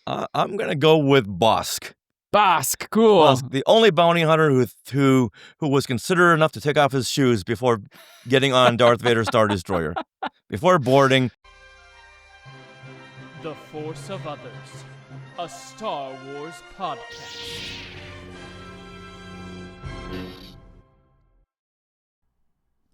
I'm going to go with Bosk. Bosk, cool. Bosk, the only bounty hunter who was considerate enough to take off his shoes before getting on Darth Vader's Star Destroyer. Before boarding. The Force of Others, a Star Wars podcast.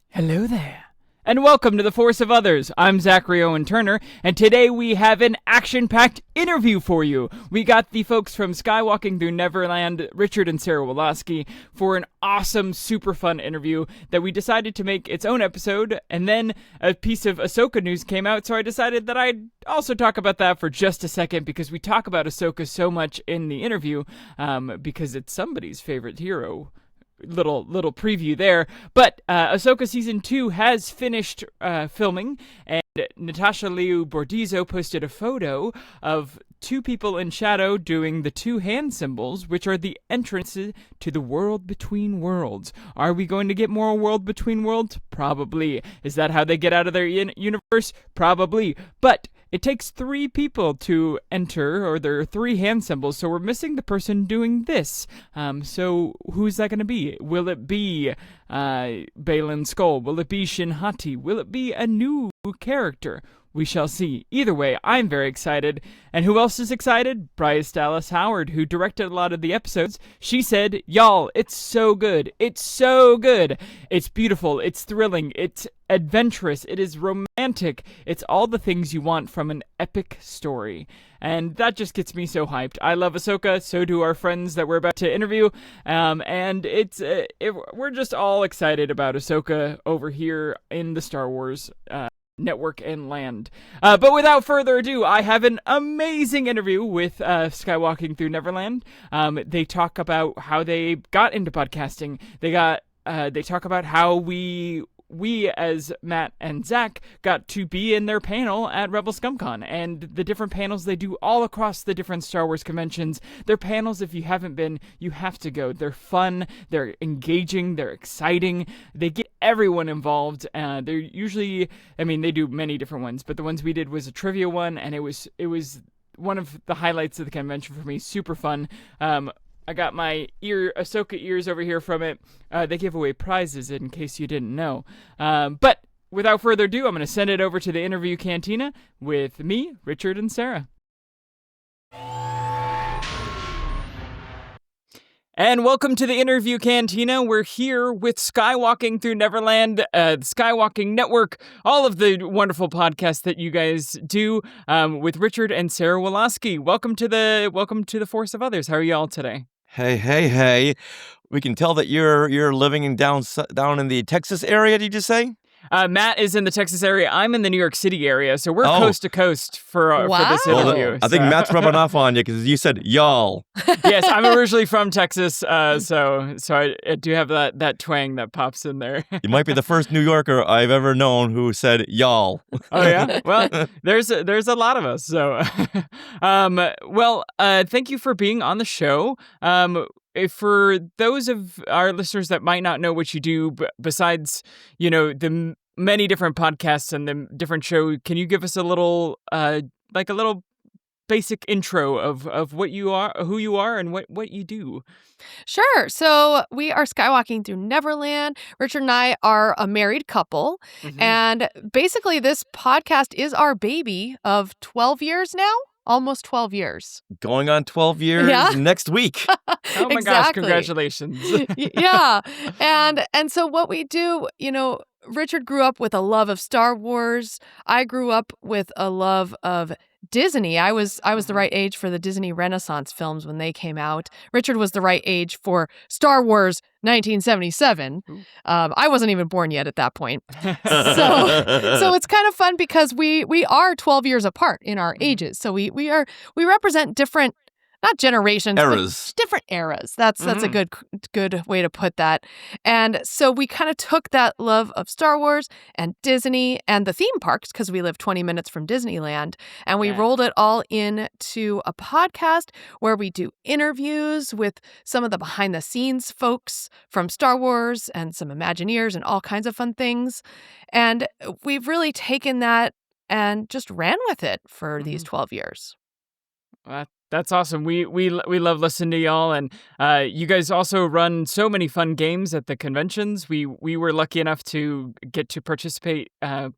Hello there, and welcome to The Force of Others. I'm Zachary Owen Turner, and today we have an action-packed interview for you. We got the folks from Skywalking Through Neverland, Richard and Sarah Woloski, for an awesome, super fun interview that we decided to make its own episode, and then a piece of Ahsoka news came out, so I decided that I'd also talk about that for just a second, because we talk about Ahsoka so much in the interview, because it's somebody's favorite hero. Little preview there, but Ahsoka Season 2 has finished filming, and Natasha Liu Bordizo posted a photo of two people in shadow doing the two hand symbols, which are the entrances to the world between worlds. Are we going to get more world between worlds? Probably. Is that how they get out of their universe? Probably. But it takes three people to enter, or there are three hand symbols, so we're missing the person doing this. So who's that going to be? Will it be Baylan Skoll? Will it be Shin Hati? Will it be a new character? We shall see. Either way, I'm very excited. And who else is excited? Bryce Dallas Howard, who directed a lot of the episodes. She said, y'all, it's so good. It's so good. It's beautiful. It's thrilling. It's adventurous. It is romantic. It's all the things you want from an epic story. And that just gets me so hyped. I love Ahsoka. So do our friends that we're about to interview. And we're just all excited about Ahsoka over here in the Star Wars network and land. But without further ado, I have an amazing interview with Skywalking Through Neverland. They talk about how they got into podcasting. They talk about how we as Matt and Zach got to be in their panel at Rebel ScumCon, and the different panels they do all across the different Star Wars conventions. Their panels, if you haven't been, you have to go. They're fun, they're engaging, they're exciting. They get everyone involved. They're usually, they do many different ones, but the ones we did was a trivia one, and it was one of the highlights of the convention for me. Super fun. I got my Ahsoka ears over here from it. They give away prizes in case you didn't know. But without further ado, I'm going to send it over to the interview Cantina with me, Richard, and Sarah. And welcome to the interview Cantina. We're here with Skywalking Through Neverland, the Skywalking Network, all of the wonderful podcasts that you guys do with Richard and Sarah Woloski. Welcome to the Force of Others. How are you all today? Hey. We can tell that you're living down in the Texas area, did you say? Matt is in the Texas area. I'm in the New York City area, so we're coast to coast for this interview. Well, I think Matt's rubbing off on you because you said y'all. Yes, I'm originally from Texas, so I do have that twang that pops in there. You might be the first New Yorker I've ever known who said y'all. Oh yeah, well, there's a lot of us. So, thank you for being on the show. For those of our listeners that might not know what you do, besides, the many different podcasts and the different show, can you give us a little basic intro of what you are, who you are, and what you do? Sure. So we are Skywalking Through Neverland. Richard and I are a married couple. Mm-hmm. And basically this podcast is our baby of 12 years now. Almost 12 years. Going on 12 years next week. Oh my gosh, congratulations. Yeah. And so what we do, Richard grew up with a love of Star Wars. I grew up with a love of Disney. I was the right age for the Disney Renaissance films when they came out. Richard was the right age for Star Wars 1977. I wasn't even born yet at that point. So it's kind of fun because we are 12 years apart in our ages. So we represent different, not generations, eras. But different eras. That's a good way to put that. And so we kind of took that love of Star Wars and Disney and the theme parks, because we live 20 minutes from Disneyland, and we rolled it all into a podcast where we do interviews with some of the behind the scenes folks from Star Wars and some Imagineers and all kinds of fun things. And we've really taken that and just ran with it for these 12 years. That's awesome. We love listening to y'all, and you guys also run so many fun games at the conventions. We were lucky enough to get to participate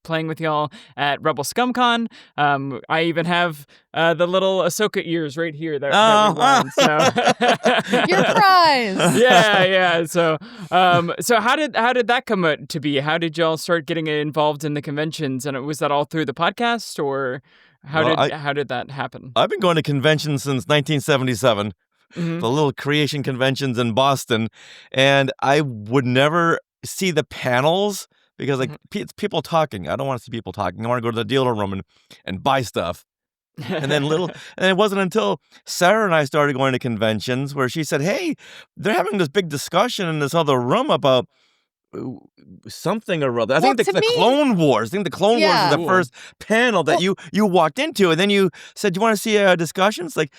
playing with y'all at Rebel ScumCon. I even have the little Ahsoka ears right here that we won. So Your prize. yeah. So how did that come to be? How did y'all start getting involved in the conventions? And was that all through the podcast, or how did that happen? I've been going to conventions since 1977, Mm-hmm. the little creation conventions in Boston, and I would never see the panels because it's people talking. I don't want to see people talking. I want to go to the dealer room and buy stuff. And it wasn't until Sarah and I started going to conventions where she said, "Hey, they're having this big discussion in this other room about something or other." I think the Clone Wars. I think the Clone Wars was the first panel that you walked into, and then you said, "Do you want to see a discussion?" It's like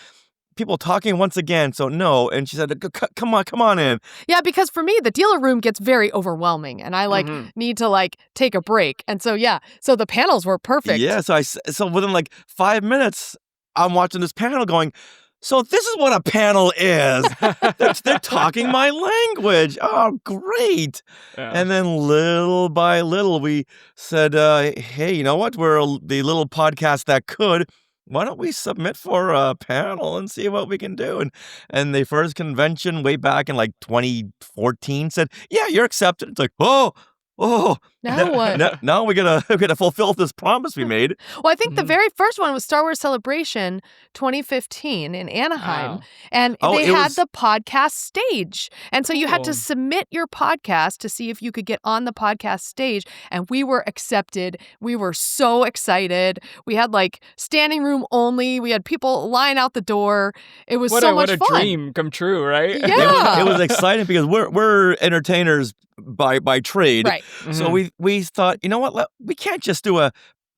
people talking once again. So no, and she said, "Come on in." Yeah, because for me, the dealer room gets very overwhelming, and I need to take a break. And so so the panels were perfect. Yeah, so within 5 minutes, I'm watching this panel going, so this is what a panel is. They're talking my language. Oh, great. Yeah. And then little by little, we said, hey, you know what? We're the little podcast that could. Why don't we submit for a panel and see what we can do? And the first convention way back in 2014 said, yeah, you're accepted. It's like, oh. Now what? Now we gotta fulfill this promise we made. Well, I think the very first one was Star Wars Celebration 2015 in Anaheim. Wow. And they had the podcast stage. And so you had to submit your podcast to see if you could get on the podcast stage. And we were accepted. We were so excited. We had standing room only. We had people line out the door. It was so much fun. What a dream come true, right? Yeah. It was exciting because we're entertainers by trade. Right. So we thought, you know what? We can't just do a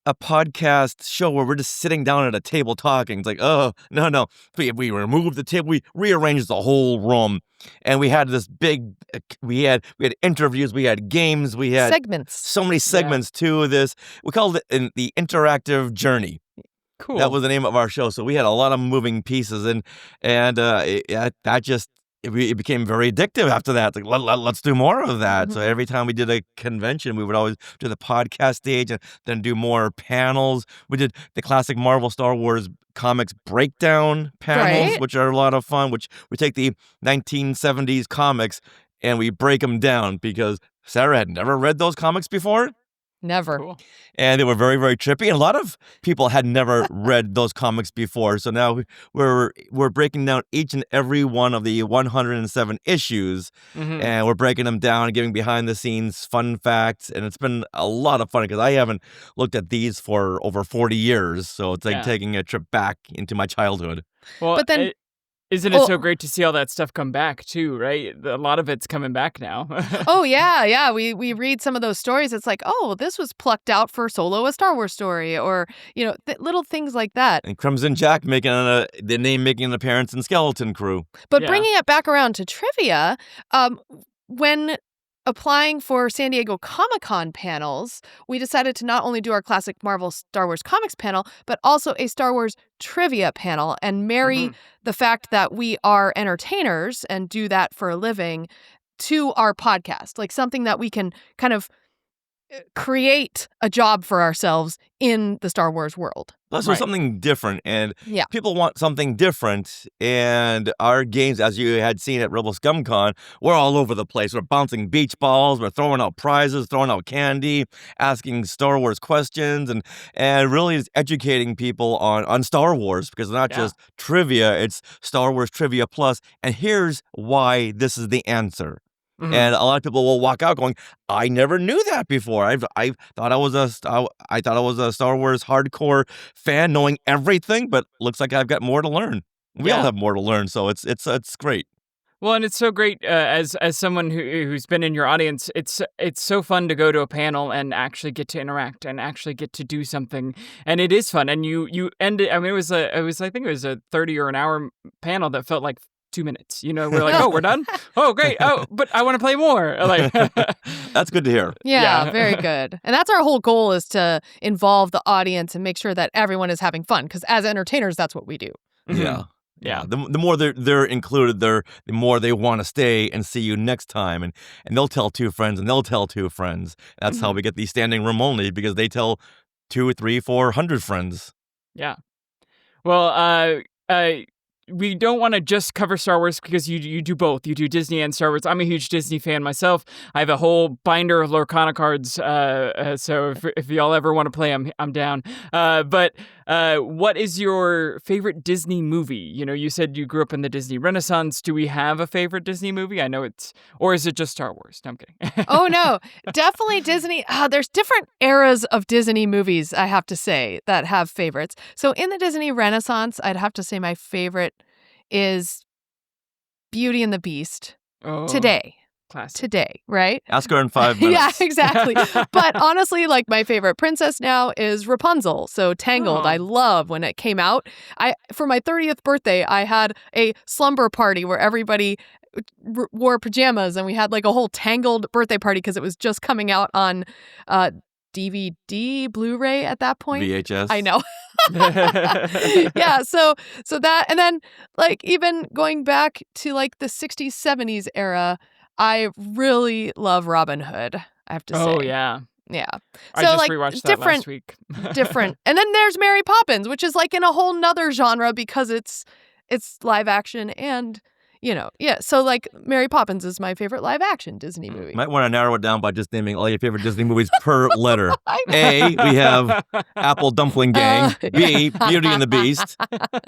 podcast show where we're just sitting down at a table talking. It's like, oh, no. We removed the table. We rearranged the whole room. And we had this big, we had interviews, we had games, we had segments. So many segments to this. We called it the interactive journey. Cool. That was the name of our show. So we had a lot of moving pieces, and it became very addictive after that. It's like, let's do more of that. Mm-hmm. So every time we did a convention, we would always do the podcast stage and then do more panels. We did the classic Marvel Star Wars comics breakdown panels, which are a lot of fun, which we take the 1970s comics and we break them down because Sarah had never read those comics before. Never. Cool. And they were very, very trippy. And a lot of people had never read those comics before. So now we're breaking down each and every one of the 107 issues. Mm-hmm. And we're breaking them down and giving behind-the-scenes fun facts. And it's been a lot of fun because I haven't looked at these for over 40 years. So it's like taking a trip back into my childhood. Well, but then... Isn't it so great to see all that stuff come back, too, right? A lot of it's coming back now. Oh, yeah. We read some of those stories. It's like, oh, this was plucked out for Solo, a Star Wars story, or, little things like that. And Crimson Jack making an appearance in Skeleton Crew. But bringing it back around to trivia, when applying for San Diego Comic-Con panels, we decided to not only do our classic Marvel Star Wars comics panel, but also a Star Wars trivia panel and marry the fact that we are entertainers and do that for a living to our podcast, like something that we can kind of create a job for ourselves in the Star Wars world. Plus, there's something different, and Yeah. people want something different. And our games, as you had seen at Rebel ScumCon, we're all over the place. We're bouncing beach balls, we're throwing out prizes, throwing out candy, asking Star Wars questions, and really is educating people on Star Wars, because it's not just trivia, it's Star Wars Trivia Plus. And here's why this is the answer. Mm-hmm. And a lot of people will walk out going, I never knew that before. I thought I was a Star Wars hardcore fan, knowing everything, but looks like I've got more to learn. We all have more to learn, so it's great. Well, and it's so great as someone who's been in your audience. It's so fun to go to a panel and actually get to interact and actually get to do something, and it is fun. And you end it. I mean, I think it was a 30 or an hour panel that felt like 2 minutes. We're like, oh, we're done? Oh, great. Oh, but I want to play more. Like, that's good to hear. Yeah, very good. And that's our whole goal, is to involve the audience and make sure that everyone is having fun, because as entertainers, that's what we do. Yeah. Yeah. The more they're included, the more they want to stay and see you next time, and they'll tell 2 friends, and they'll tell 2 friends. That's how we get these standing room only, because they tell 2, 3, 400 friends. Yeah. Well, we don't want to just cover Star Wars because you do both. You do Disney and Star Wars. I'm a huge Disney fan myself. I have a whole binder of Lorcana cards. So if y'all ever want to play, I'm down. But what is your favorite Disney movie? You said you grew up in the Disney Renaissance. Do we have a favorite Disney movie? I know or is it just Star Wars? No, I'm kidding. Oh, no. Definitely Disney. There's different eras of Disney movies, I have to say, that have favorites. So in the Disney Renaissance, I'd have to say my favorite is Beauty and the Beast. Oh, Today. classic. Today, right? Ask her in 5 minutes. Yeah, exactly. But honestly, like, my favorite princess now is Rapunzel. So Tangled, Oh. I love when it came out. For my 30th birthday, I had a slumber party where everybody wore pajamas, and we had like a whole Tangled birthday party because it was just coming out on DVD, Blu-ray at that point. VHS. I know. Yeah, so that, and then like even going back to like the 60s, 70s era, I really love Robin Hood, I have to say. Oh, yeah. Yeah. I So, just like, rewatched that last week. different. And then there's Mary Poppins, which is like in a whole nother genre because it's live action and, yeah. So like Mary Poppins is my favorite live action Disney movie. Might want to narrow it down by just naming all your favorite Disney movies per letter. I know. A, we have Apple Dumpling Gang. B, Beauty and the Beast.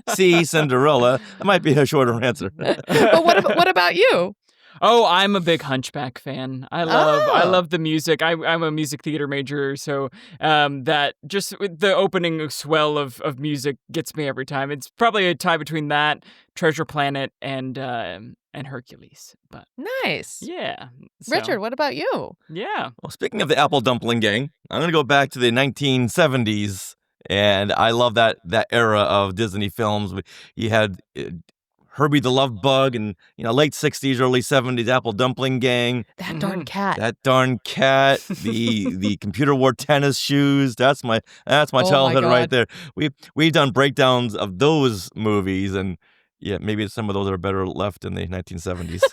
C, Cinderella. That might be a shorter answer. But what about you? Oh, I'm a big Hunchback fan. I love the music. I'm a music theater major, so that just the opening swell of music gets me every time. It's probably a tie between that, Treasure Planet, and Hercules. But Nice. yeah, Richard, what about you? Yeah. Well, speaking of the Apple Dumpling Gang, I'm going to go back to the 1970s, and I love that era of Disney films. You had Herbie the Love Bug, and late 60s, early 70s, Apple Dumpling Gang. That darn cat. That darn cat. The computer wore tennis shoes. That's my childhood right there. We've done breakdowns of those movies, and yeah, maybe some of those are better left in the 1970s.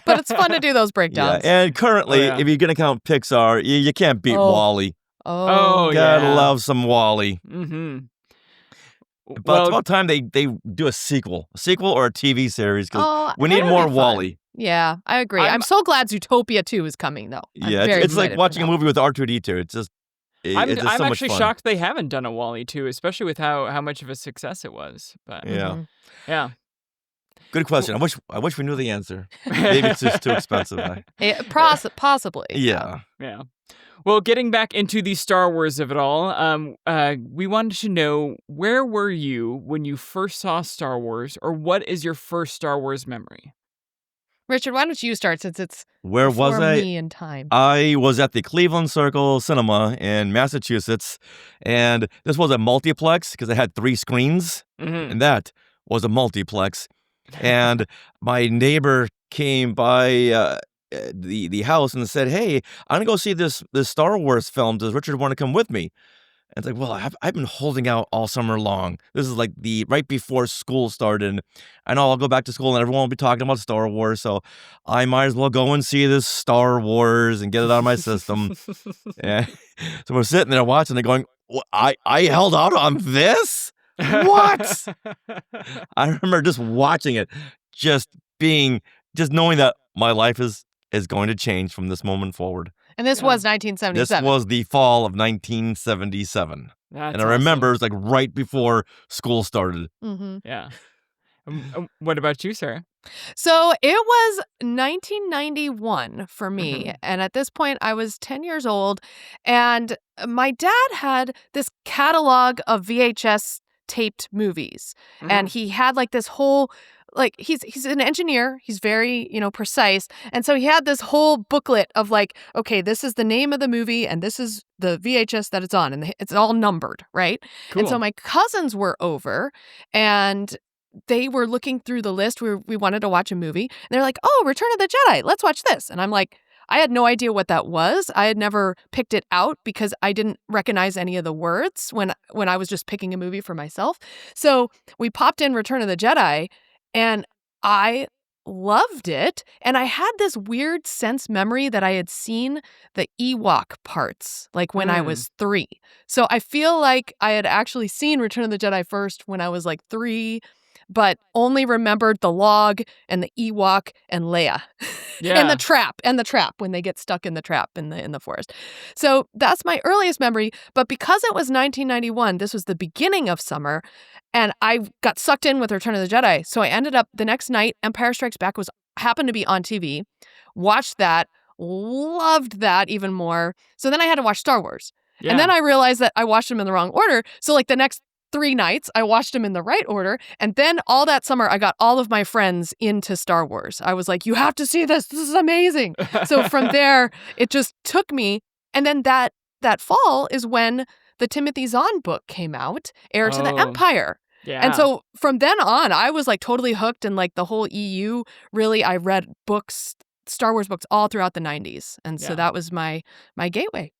But it's fun to do those breakdowns. Yeah, and currently, if you're gonna count Pixar, you can't beat WALL-E. Oh, Gotta yeah. love some WALL-E. Mm-hmm. But it's about time they do a sequel or a TV series, because we need that'd more be fun. WALL-E. Yeah, I agree. I'm so glad Zootopia 2 is coming, though. Yeah, it's like watching a movie with R2-D2. It's just I'm so much actually fun. shocked they haven't done a WALL-E 2, especially with how much of a success it was. But Yeah. yeah. Good question. I wish we knew the answer. Maybe it's just too expensive. Possibly. Yeah. Yeah. Well, getting back into the Star Wars of it all, we wanted to know, where were you when you first saw Star Wars, or what is your first Star Wars memory? Richard, why don't you start, since it's Where was before I? me in time. I was at the Cleveland Circle Cinema in Massachusetts, and this was a multiplex because it had 3 screens, Mm-hmm. and that was a multiplex. And my neighbor came by the house and said, "Hey, I'm gonna go see this Star Wars film. Does Richard want to come with me?" And it's like, well, I've been holding out all summer long. This is like right before school started. I know I'll go back to school and everyone will be talking about Star Wars, so I might as well go and see this Star Wars and get it out of my system. Yeah. So we're sitting there watching it, going, I held out on this? What? I remember just watching it, just knowing that my life is going to change from this moment forward. And this was 1977. This was the fall of 1977. That's And I remember it was like right before school started. Mm-hmm. Yeah. What about you, Sarah? So it was 1991 for me. And at this point, I was 10 years old. And my dad had this catalog of VHS taped movies. And he had like this whole, like, he's an engineer. He's very, precise. And so he had this whole booklet of like, okay, this is the name of the movie and this is the VHS that it's on. And it's all numbered, right? Cool. And so my cousins were over and they were looking through the list. We wanted to watch a movie. And they're like, oh, Return of the Jedi. Let's watch this. And I'm like, I had no idea what that was. I had never picked it out because I didn't recognize any of the words when I was just picking a movie for myself. So we popped in Return of the Jedi, And I loved it. And I had this weird sense memory that I had seen the Ewok parts, like when I was 3. So I feel like I had actually seen Return of the Jedi first when I was like 3, but only remembered the log and the Ewok and Leia. Yeah. and the trap when they get stuck in the trap in the forest. So that's my earliest memory. But because it was 1991, this was the beginning of summer, and I got sucked in with Return of the Jedi. So I ended up the next night, Empire Strikes Back happened to be on TV. Watched that, loved that even more. So then I had to watch Star Wars. Yeah. And then I realized that I watched them in the wrong order. So like the next 3 nights, I watched them in the right order. And then all that summer, I got all of my friends into Star Wars. I was like, you have to see this. This is amazing. So from there, it just took me. And then that fall is when the Timothy Zahn book came out, Heir to the Empire. Yeah. And so from then on, I was like totally hooked, and like the whole EU, really, I read books, Star Wars books all throughout the 90s. And so that was my gateway.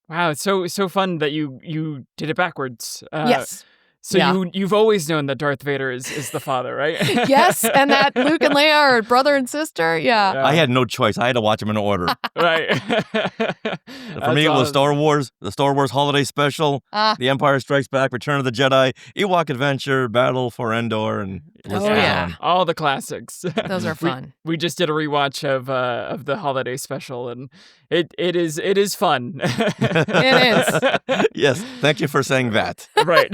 Wow, it's so fun that you did it backwards. Yes. So you've always known that Darth Vader is the father, right? Yes, and that Luke and Leia are brother and sister. Yeah. I had no choice. I had to watch them in order. Right. For me, it was Star Wars, the Star Wars Holiday Special, The Empire Strikes Back, Return of the Jedi, Ewok Adventure, Battle for Endor, and the list goes on. All the classics. Those are fun. We just did a rewatch of the Holiday Special, and it is fun. It is. Yes, thank you for saying that. Right.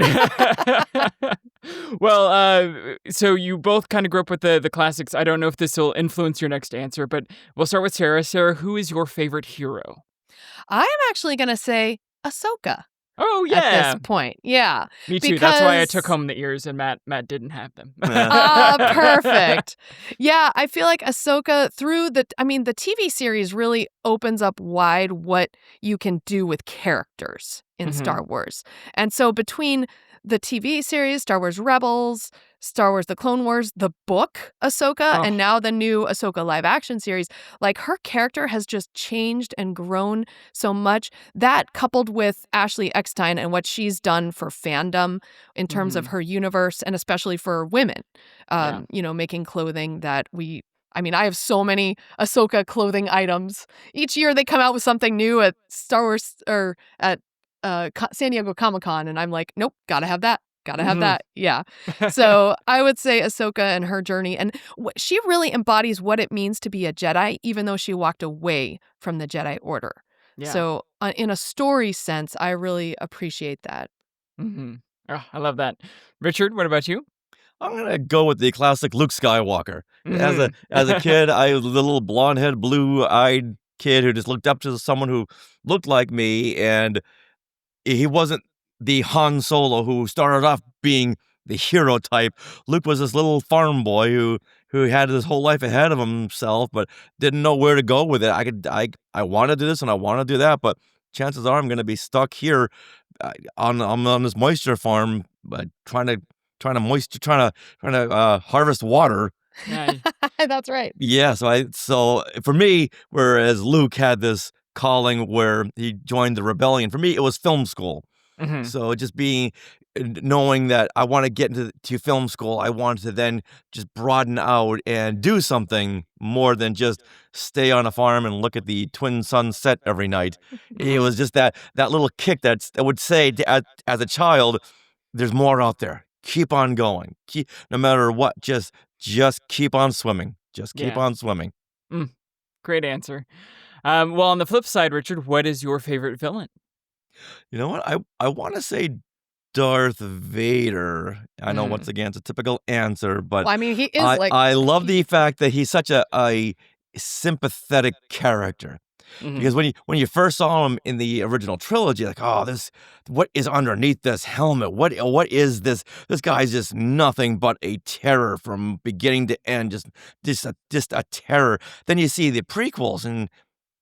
Well, so you both kind of grew up with the classics. I don't know if this will influence your next answer, but we'll start with Sarah. Sarah, who is your favorite hero? I'm actually going to say Ahsoka. Oh, yeah. At this point. Yeah. Me too. That's why I took home the ears and Matt didn't have them. Perfect. Yeah, I feel like Ahsoka through the TV series really opens up wide what you can do with characters in Star Wars. And so between the TV series, Star Wars Rebels, Star Wars The Clone Wars, the book Ahsoka, and now the new Ahsoka live action series, like her character has just changed and grown so much. That coupled with Ashley Eckstein and what she's done for fandom in terms of her universe, and especially for women, making clothing that I have so many Ahsoka clothing items. Each year they come out with something new at Star Wars or at San Diego Comic-Con, and I'm like, nope, gotta have that. Gotta have that. Yeah. So I would say Ahsoka and her journey. And she really embodies what it means to be a Jedi, even though she walked away from the Jedi Order. Yeah. So in a story sense, I really appreciate that. Mm-hmm. Oh, I love that. Richard, what about you? I'm going to go with the classic Luke Skywalker. As a kid, I was a little blonde-head, blue-eyed kid who just looked up to someone who looked like me, and he wasn't the Han Solo who started off being the hero type. Luke was this little farm boy who had his whole life ahead of himself, but didn't know where to go with it. I want to do this and I want to do that, but chances are I'm going to be stuck here on this moisture farm, trying to harvest water. Yeah. That's right. Yeah. So for me, whereas Luke had this calling where he joined the rebellion, for me it was film school. So just knowing that I want to get into film school, I wanted to then just broaden out and do something more than just stay on a farm and look at the twin suns set every night. It was just that little kick that would say as a child, there's more out there. Keep on going. No matter what, just keep on swimming. Just keep on swimming. Great answer. Well, on the flip side, Richard, what is your favorite villain? You know what? I want to say Darth Vader. I know once again it's a typical answer, but he is I love the fact that he's such a sympathetic character. Because when you first saw him in the original trilogy, like, what is underneath this helmet? What is this? This guy's just nothing but a terror from beginning to end, just a terror. Then you see the prequels, and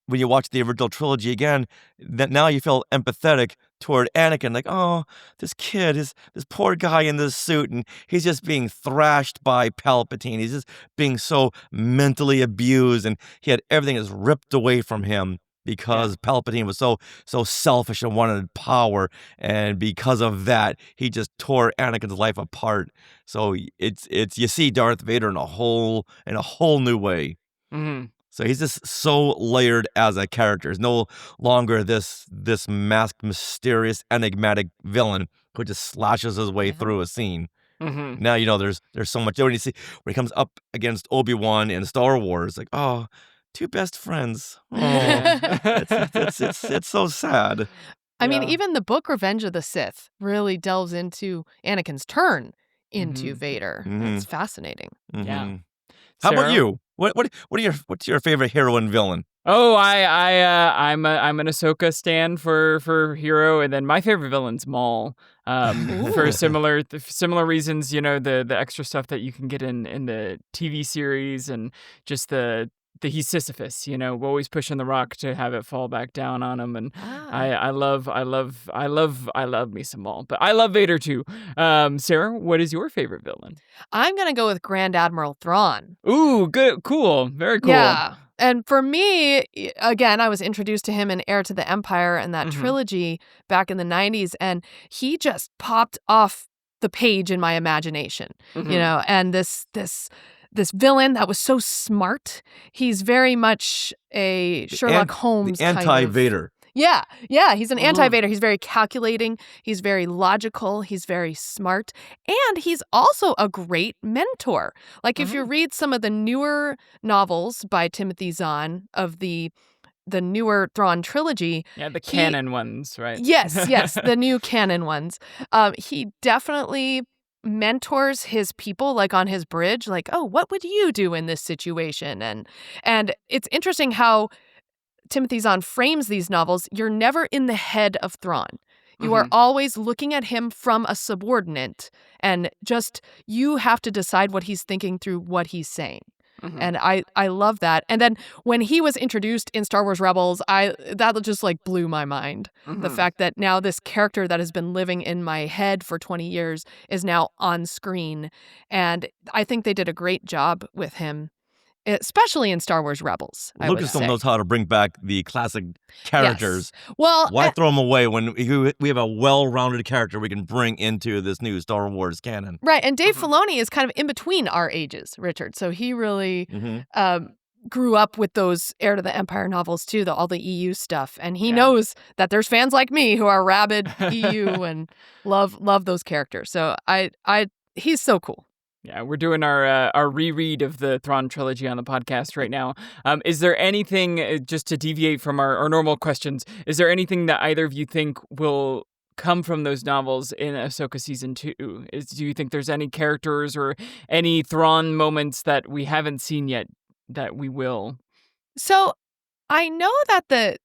when you watch the original trilogy again, that now you feel empathetic toward Anakin, like, this kid, this poor guy in this suit, and he's just being thrashed by Palpatine. He's just being so mentally abused, and he had everything just ripped away from him. because Palpatine was so selfish and wanted power, and because of that, he just tore Anakin's life apart. So it's you see Darth Vader in a whole new way. Mm-hmm. So he's just so layered as a character. He's no longer this masked, mysterious, enigmatic villain who just slashes his way through a scene. Mm-hmm. Now there's so much. When he comes up against Obi-Wan in Star Wars, like, oh, two best friends. Oh, it's so sad. I mean, even the book Revenge of the Sith really delves into Anakin's turn into Vader. It's fascinating. Yeah. How Sarah? about you? What's your favorite hero and villain? Oh, I'm an Ahsoka stan for hero, and then my favorite villain's Maul. For similar reasons, the extra stuff that you can get in the TV series, and just the he's Sisyphus, always pushing the rock to have it fall back down on him, and I love me some Maul, but I love Vader too. Sarah, what is your favorite villain? I'm gonna go with Grand Admiral Thrawn. Ooh, good, cool, very cool. Yeah. And for me, again, I was introduced to him in Heir to the Empire and that trilogy back in the 90s, and he just popped off the page in my imagination, and this villain that was so smart. He's very much a Sherlock Holmes the anti-Vader. Yeah, he's an anti-Vader. He's very calculating. He's very logical. He's very smart. And he's also a great mentor. Like, if you read some of the newer novels by Timothy Zahn of the newer Thrawn trilogy. Yeah, the canon ones, right? Yes, the new canon ones. He definitely mentors his people, like on his bridge, like, oh, what would you do in this situation? And it's interesting how Timothy Zahn frames these novels. You're never in the head of Thrawn. You are always looking at him from a subordinate, and just you have to decide what he's thinking through what he's saying. And I love that. And then when he was introduced in Star Wars Rebels, that just like blew my mind. The fact that now this character that has been living in my head for 20 years is now on screen. And I think they did a great job with him, especially in Star Wars Rebels. Lucasfilm knows how to bring back the classic characters. Yes. Well, why throw them away when we have a well-rounded character we can bring into this new Star Wars canon? Right, and Dave Filoni is kind of in between our ages, Richard. So he really grew up with those Heir to the Empire novels too, all the EU stuff, and he knows that there's fans like me who are rabid EU and love those characters. So he's so cool. Yeah, we're doing our reread of the Thrawn trilogy on the podcast right now. Is there anything, just to deviate from our normal questions, is there anything that either of you think will come from those novels in Ahsoka Season 2? Do you think there's any characters or any Thrawn moments that we haven't seen yet that we will? So I know that the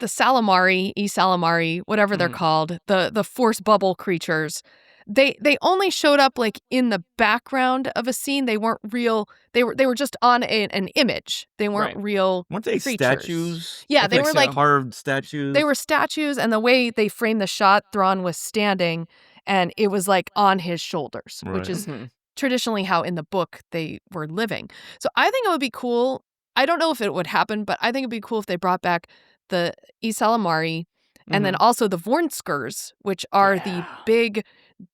Salamari, whatever they're called, the Force bubble creatures, They only showed up like in the background of a scene. They weren't real. They were just on an image. They weren't real. Weren't they creatures. Statues? Yeah, they were like carved statues. They were statues, and the way they framed the shot, Thrawn was standing, and it was like on his shoulders, which is traditionally how in the book they were living. So I think it would be cool. I don't know if it would happen, but I think it'd be cool if they brought back the Ysalamari and then also the Vornskers, which are the big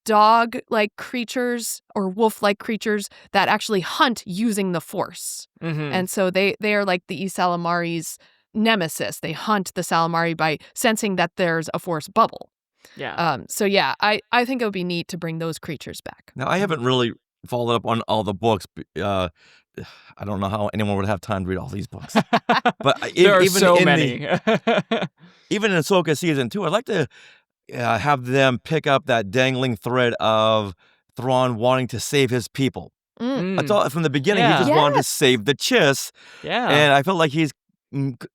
dog-like creatures or wolf-like creatures that actually hunt using the Force. And so they are like the Ysalamari's nemesis. They hunt the Salamari by sensing that there's a Force bubble. Yeah. So yeah, I think it would be neat to bring those creatures back. Now, I haven't really followed up on all the books. I don't know how anyone would have time to read all these books. But there are so many. Even in Ahsoka Season 2, I'd like to have them pick up that dangling thread of Thrawn wanting to save his people. I thought from the beginning he just wanted to save the Chiss. Yeah. And I felt like he's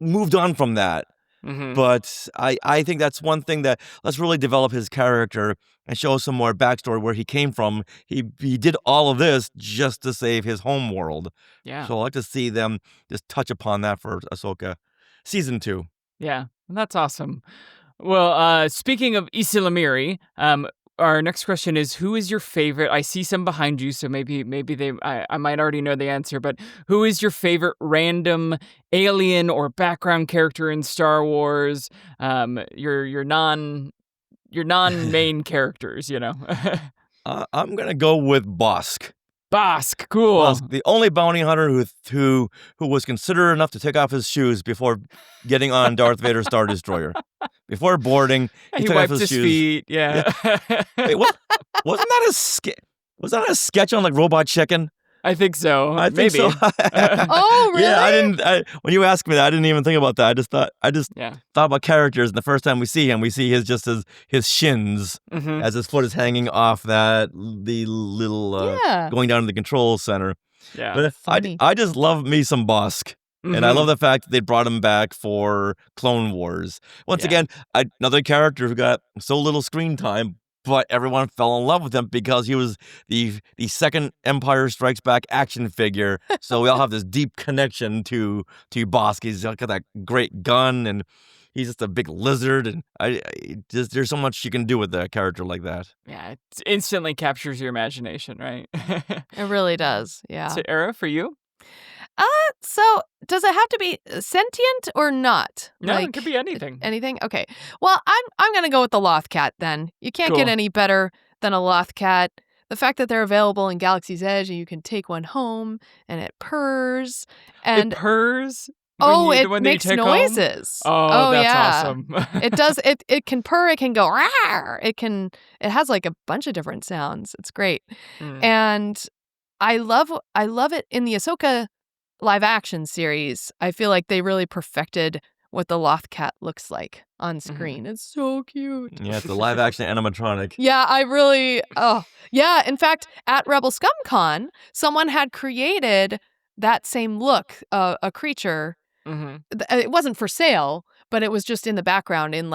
moved on from that. But I think that's one thing that let's really develop his character and show some more backstory where he came from. He did all of this just to save his home world. Yeah. So I'd like to see them just touch upon that for Ahsoka Season 2. Yeah, that's awesome. Well, speaking of Ysalamiri, our next question is, who is your favorite? I see some behind you, so maybe I might already know the answer, but who is your favorite random alien or background character in Star Wars? Your non-main characters, you know. I'm gonna go with Bosk. Bosk, cool. Bosk, the only bounty hunter who was considerate enough to take off his shoes before getting on Darth Vader's Star Destroyer. Before boarding, he took off wiped his shoes. feet. Yeah. Wait, wasn't that was that a sketch on like Robot Chicken? I think so. I think Maybe. so. Oh, really? Yeah, when you asked me that, I didn't even think about that. I just Yeah. thought about characters, and the first time we see him, we see his shins Mhm. as his foot is hanging off the little Yeah. going down to the control center. Yeah. But Funny. I just love me some Bosk. And I Mhm. love the fact that they brought him back for Clone Wars. Once Yeah. again, another character who got so little screen time, but everyone fell in love with him because he was the second Empire Strikes Back action figure. So we all have this deep connection to Bosk. He's got that great gun, and he's just a big lizard. And there's so much you can do with a character like that. Yeah, it instantly captures your imagination, right? It really does. Yeah. So, Era, for you? So does it have to be sentient or not? No, Like, it could be anything. anything? Okay. Well, I'm gonna go with the Loth Cat then. You can't get Cool. any better than a Loth Cat. The fact that they're available in Galaxy's Edge and you can take one home and it purrs and It purrs. it the one that you makes take home? noises. Oh, that's yeah. awesome. It does. It can purr. It can go rawr. It has like a bunch of different sounds. It's great. Mm. And I love it in the Ahsoka live action series. I feel like they really perfected what the Loth Cat looks like on screen. It's so cute. Yeah, it's a live action animatronic. Yeah, yeah. In fact, at Rebel Scum Con, someone had created that same look, a creature. Mhm. It wasn't for sale, but it was just in the background in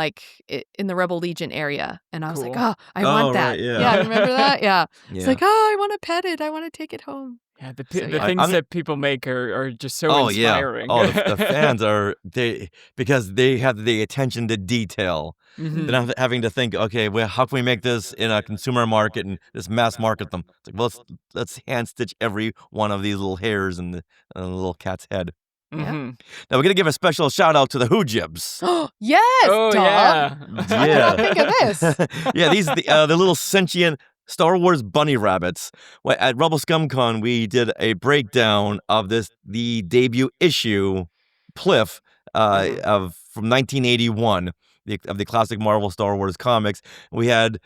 in the Rebel Legion area. And I was like, Cool. oh, I want that. right, yeah. Yeah, remember that? Yeah. Yeah. It's like, oh, I want to pet it. I want to take it home. Yeah, the So, yeah. things I'm- that people make are just so Oh inspiring. yeah. Oh, the fans are because they have the attention to detail. Mhm. They're not having to think, okay, well, how can we make this in a consumer market and just mass market them? It's like, well, let's hand stitch every one of these little hairs in the little cat's head. Mhm. Now we're gonna give a special shout out to the Hoojibs. Yes, Oh, dog. yeah. How did I think of this? Yeah, these the little sentient Star Wars bunny rabbits. Well, at Rebel ScumCon, we did a breakdown of the debut issue, Pliff, from 1981. Of the classic Marvel Star Wars comics. We had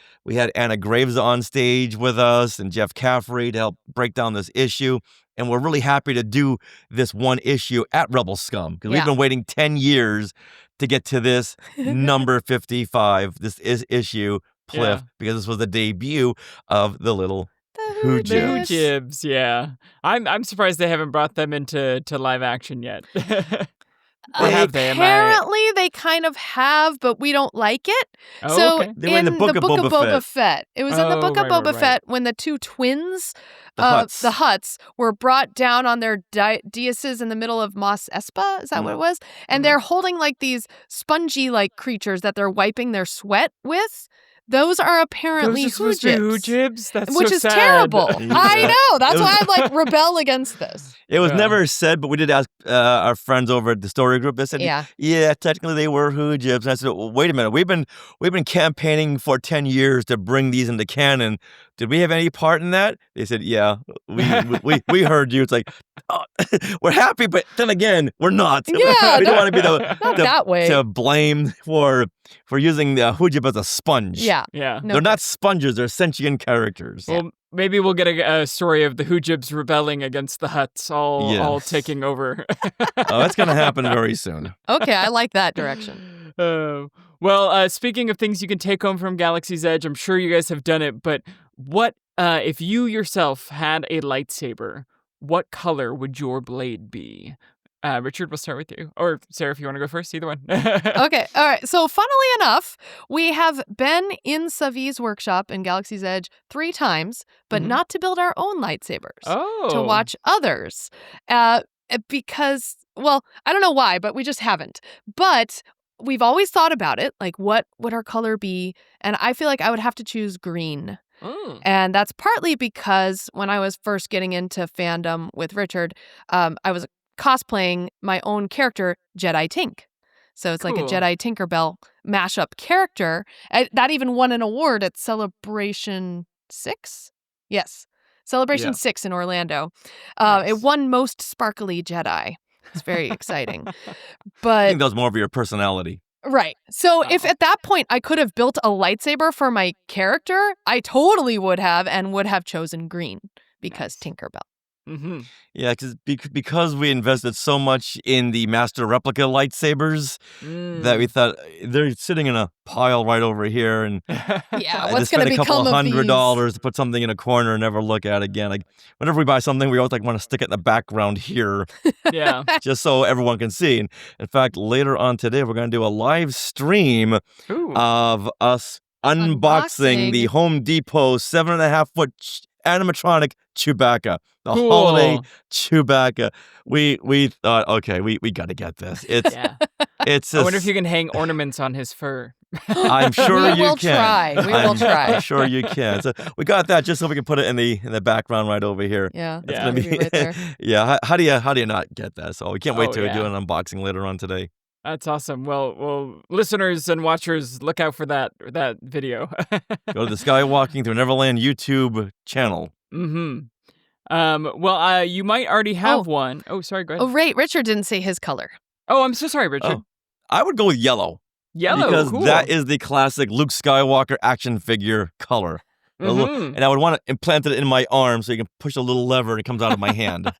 Anna Graves on stage with us and Jeff Caffrey to help break down this issue. And we're really happy to do this one issue at Rebel Scum because we've Yeah. been waiting 10 years to get to this number 55, this is issue, Pliff, Yeah. because this was the debut of the little The The Hoojibs. Hoojibs, yeah. I'm surprised they haven't brought them into live action yet. Or have they? Apparently, they kind of have, but we don't like it. Oh, So okay. They were in the Book of Boba Fett. It was in the Oh, Book of right, Boba right. Fett when the two twins, The Hutts. the Hutts, were brought down on their daises in the middle of Mos Espa. Is that what it was? And they're holding like these spongy like creatures that they're wiping their sweat with. Those are apparently Those are supposed to be Hoojibs. Hoojibs? That's Which so is sad. terrible. Yeah. I know. That's It why was- I'm like rebel against this. It was Yeah. never said, but we did ask our friends over at the story group. They said, Yeah. yeah, technically they were Hoojibs. And I said, well, wait a minute. We've been campaigning for 10 years to bring these into canon. Did we have any part in that? They said, yeah, we heard you. It's like, oh, we're happy, but then again, we're not. Yeah, we don't want to be Not that way. to blame for using the Hoojib as a sponge. Yeah. Yeah. No, They're not sponges. They're sentient characters. Well, maybe we'll get a story of the Hoojibs rebelling against the Hutts, all Yes. taking over. Oh, that's going to happen very soon. Okay, I like that direction. Well, speaking of things you can take home from Galaxy's Edge, I'm sure you guys have done it, but what if you yourself had a lightsaber, what color would your blade be? Richard, we'll start with you. Or Sarah, if you want to go first, either one. Okay, all right. So, funnily enough, we have been in Savi's workshop in Galaxy's Edge 3 times, but Mhm. not to build our own lightsabers, Oh. to watch others. Because, well, I don't know why, but we just haven't. But we've always thought about it, like what would our color be? And I feel like I would have to choose green. And that's partly because when I was first getting into fandom with Richard, I was cosplaying my own character, Jedi Tink. So it's like a Jedi Tinkerbell mashup character. That even won an award at Celebration 6? Yes. Celebration 6 in Orlando. Nice. It won Most Sparkly Jedi. It's very exciting. I But think that was more of your personality. right. So if at that point I could have built a lightsaber for my character, I totally would have and would have chosen green because Tinkerbell. Yeah, because we invested so much in the master replica lightsabers that we thought they're sitting in a pile right over here, and Yeah, I what's just going spent to a couple become of these? $100 to put something in a corner and never look at it again. Like whenever we buy something, we always want to stick it in the background here, Yeah. just so everyone can see. And in fact, later on today, we're going to do a live stream Ooh. of us unboxing the Home Depot 7.5-foot animatronic Chewbacca, the holiday Chewbacca. We thought, okay, we got to get this. It's Yeah. it's. I wonder if you can hang ornaments on his fur. I'm sure We you will can. try. We will try. I'm sure you can. So we got that just so we can put it in the background right over here. Yeah, It's Yeah. gonna maybe be right there. yeah. How do you not get that? So we can't wait Oh, to do yeah. an unboxing later on today. That's awesome. Well, listeners and watchers, look out for that video. Go to the Skywalking Through Neverland YouTube channel. Well, you might already have one. Oh, sorry, go ahead. Oh, right. Richard didn't say his color. Oh, I'm so sorry, Richard. Oh, I would go with yellow. Yellow, because cool. that is the classic Luke Skywalker action figure color. And I would want to implant it in my arm so you can push a little lever and it comes out of my hand,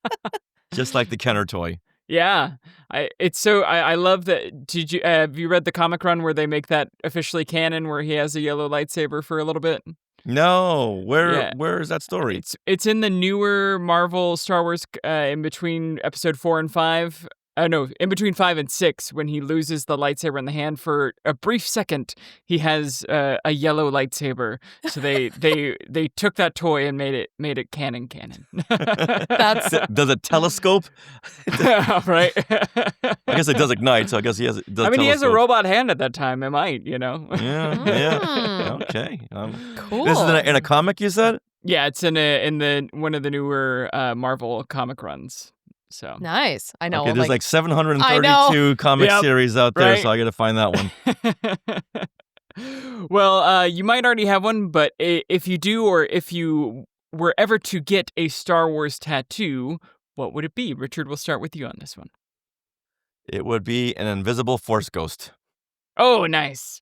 just like the Kenner toy. Yeah, I love that. Did you have you read the comic run where they make that officially canon, where he has a yellow lightsaber for a little bit? No, Yeah. where is that story? It's in the newer Marvel Star Wars in between episode 4 and 5. No, in between 5 and 6, when he loses the lightsaber in the hand for a brief second, he has a yellow lightsaber. So they took that toy and made it canon. That's Does it telescope? Right. I guess it does ignite, so I guess he has. It does I mean, he has a telescope. robot hand at that time. It might, Yeah. Okay. cool. This is in a comic, you said? Yeah, it's in the one of the newer Marvel comic runs. So Nice. I know. Okay, I'm there's like I 732 comic Yep, series out there, right. so I got to find that one. Well, you might already have one, but if you do, or if you were ever to get a Star Wars tattoo, what would it be? Richard, we'll start with you on this one. It would be an invisible Force ghost. Oh, nice.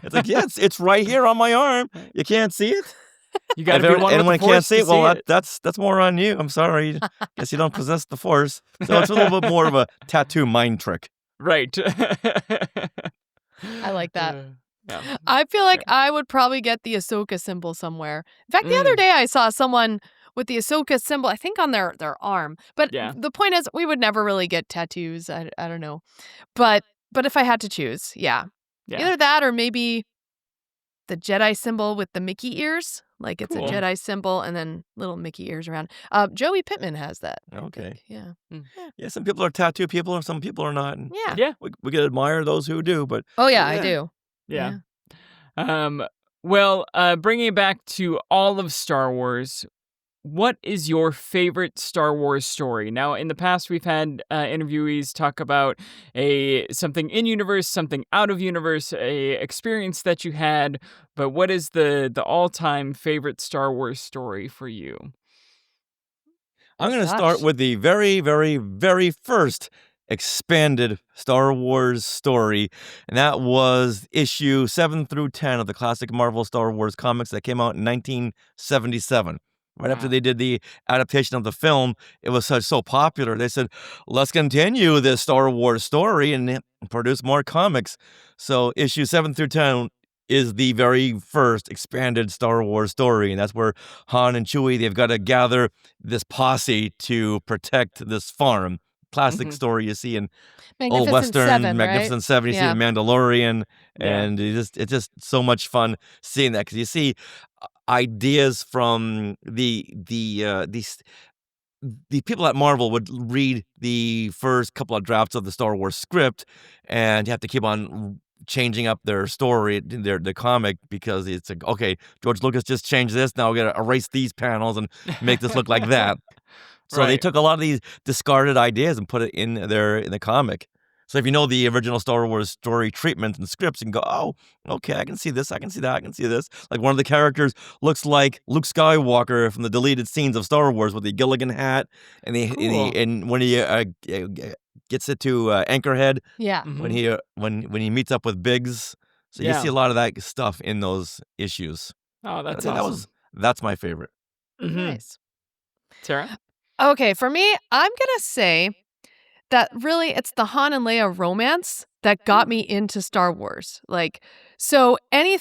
It's like, yeah, it's right here on my arm. You can't see it. You got to If be one with anyone the can't Force see to it, well, it. that's more on you. I'm sorry. Guess you don't possess the Force. So it's a little bit more of a tattoo mind trick. Right. I like that. Yeah. I feel like I would probably get the Ahsoka symbol somewhere. In fact, the other day I saw someone with the Ahsoka symbol, I think on their arm. But Yeah. the point is, we would never really get tattoos. I don't know. But if I had to choose, yeah. Either that or maybe the Jedi symbol with the Mickey ears. Like it's Cool. a Jedi symbol and then little Mickey ears around. Joey Pittman has that. I Okay. think. Yeah. Yeah, some people are tattoo people and some people are not. And Yeah. Yeah. we can admire those who do, but Oh, yeah, I Yeah. do. Yeah. Well, bringing it back to all of Star Wars, what is your favorite Star Wars story? Now, in the past, we've had interviewees talk about something in universe, something out of universe, a experience that you had. But what is the all-time favorite Star Wars story for you? I'm going to Gosh. start with the very, very, very first expanded Star Wars story, and that was issue 7 through 10 of the classic Marvel Star Wars comics that came out in 1977. Right after they did the adaptation of the film, it was so popular. They said, let's continue this Star Wars story and produce more comics. So issue 7 through 10 is the very first expanded Star Wars story, and that's where Han and Chewie, they've got to gather this posse to protect this farm. Classic story you see in old Magnificent Western, Seven, Magnificent right? Seven, you see Yeah. in Mandalorian, Yeah. and it's just so much fun seeing that because you see ideas from these the people at Marvel would read the first couple of drafts of the Star Wars script, and you have to keep on changing up their story, the comic, because it's like, okay, George Lucas just changed this. Now we got to erase these panels and make this look like that. So they took a lot of these discarded ideas and put it in the comic. So if you know the original Star Wars story treatment and scripts, you can go, oh, okay, I can see this, I can see that, I can see this. Like one of the characters looks like Luke Skywalker from the deleted scenes of Star Wars with the Gilligan hat, and and when he gets it to Anchorhead, when he meets up with Biggs, so you see a lot of that stuff in those issues. Oh, that's awesome. That's my favorite. Nice. Sarah? Okay, for me, I'm gonna say that really it's the Han and Leia romance that got me into Star Wars. Like, so any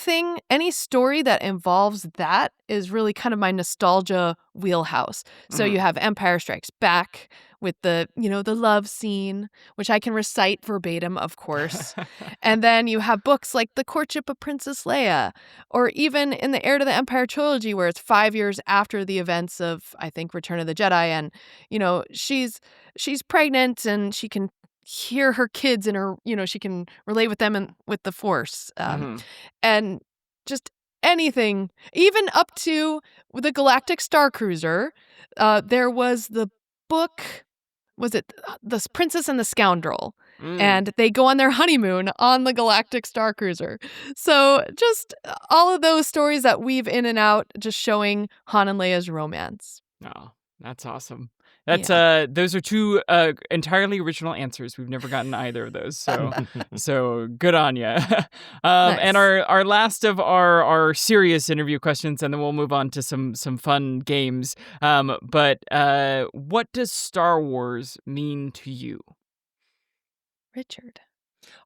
story that involves that is really kind of my nostalgia wheelhouse. So you have Empire Strikes Back with the love scene, which I can recite verbatim, of course. And then you have books like The Courtship of Princess Leia, or even in the Heir to the Empire trilogy, where it's 5 years after the events of, I think, Return of the Jedi. And, she's pregnant and she can hear her kids in her, she can relate with them and with the Force. And just anything, even up to the Galactic Star Cruiser. There was the book, was it The Princess and the Scoundrel? And they go on their honeymoon on the Galactic Star Cruiser. So just all of those stories that weave in and out, just showing Han and Leia's romance. Oh, that's awesome. That's those are two entirely original answers. We've never gotten either of those, so good on you. Nice. And our last of our serious interview questions, and then we'll move on to some fun games. But what does Star Wars mean to you, Richard?